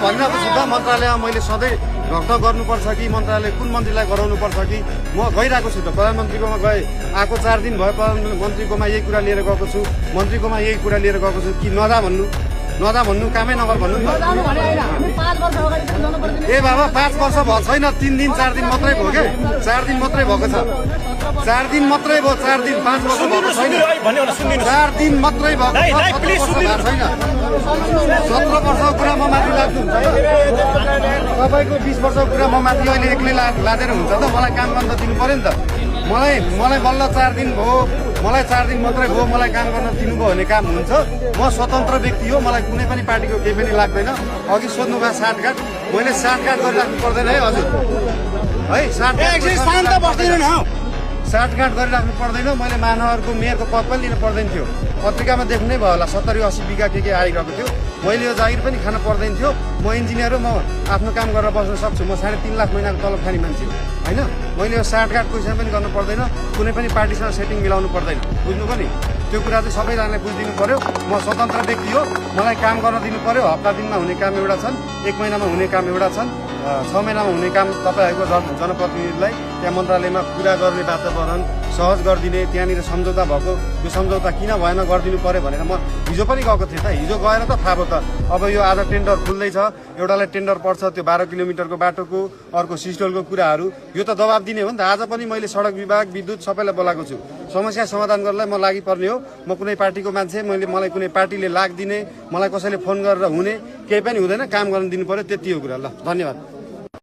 भनिरहेको छु त मन्त्रालयमा मैले सधैँ ढक्क गर्नुपर्छ कि मन्त्रालय कुन मन्त्रीलाई गराउनुपर्छ कि म गइरहेको छु त प्रधानमन्त्रीकोमा गएँ आएको 4 दिन भयो प्रधानमन्त्रीकोमा यही कुरा लिएर गएको छु मन्त्रीकोमा यही कुरा लिएर गएको छु कि नजा भन्नु कामै नगर भन्नु ए बाबा 5 वर्ष भएको छैन 3 दिन 4 दिन मात्रै भयो के 4 दिन मात्रै भएको छ 4 दिन मात्रै भयो 4 दिन 5 वर्ष भएको छैन 4 दिन मात्रै भएको छैन 17 वर्षको कुरा म माथि लाग्छु तपाईँको 20 वर्षको कुरा म माथि अहिले एक्लै लादेर हुन्छ त मलाई काम गर्न दिनु पर्यो नि त मलाई बल्ल 4 दिन भयो मलाई 4 दिन मात्रै भयो मलाई काम गर्न दिनुभयो भने काम हुन्छ म स्वतन्त्र व्यक्ति हो मलाई कुनै पनि पार्टीको केही पनि लाग्दैन अघि सोध्नुभयो साटगाट मैले साटगाट गरिराख्नु पर्दैन है हजुर है साटगाट गरिराख्नु पर्दैन मैले महानगरको मेयरको पद पनि लिनु पर्दैन थियो पत्रिकामा देख्नु नै भयो होला 70-80 बिघा के आइरहेको थियो मैले यो जागिर पनि खान पर्दैन थियो म इन्जिनियर हो म आफ्नो काम गरेर बस्न सक्छु म 3.5 लाख महिनाको तलब खाने मान्छे होइन मैले यो साटगाटको विषय पनि गर्नु पर्दैन कुनै पनि पार्टीसँग सेटिङ मिलाउनु पर्दैन बुझ्नु पनि त्यो कुरा चाहिँ सबैजनाले बुझिदिनु पर्यो म स्वतन्त्र व्यक्ति हो मलाई काम गर्न दिनु पर्यो हप्ता दिनमा हुने काम एउटा छन् 1 महिनामा हुने काम एउटा छन् 6 महिनामा हुने काम तपाईँहरूको जनप्रतिनिधिलाई त्यहाँ मन्त्रालयमा कुरा गर्ने वातावरण सहज गरिदिने त्यहाँनिर सम्झौता भएको यो सम्झौता किन भएन गरिदिनु पर्यो भनेर म हिजो पनि गएको थिएँ त हिजो गएर त थाहा भयो त अब यो आज टेन्डर खुल्दैछ एउटालाई टेन्डर पर्छ त्यो 12 किलोमिटरको बाटोको अर्को सिस्टोलको कुराहरू यो त दबाब दिने हो नि त आज पनि मैले सडक विभाग विद्युत सबैलाई बोलाएको छु समस्या समाधान गर्नलाई म लागि पर्ने हो म कुनै पार्टीको मान्छे मलाई कुनै पार्टीले लाग दिने मलाई कसैले फोन गरेर हुने केही पनि हुँदैन काम गर्न दिनु पर्यो त्यति हो कुरा ल धन्यवाद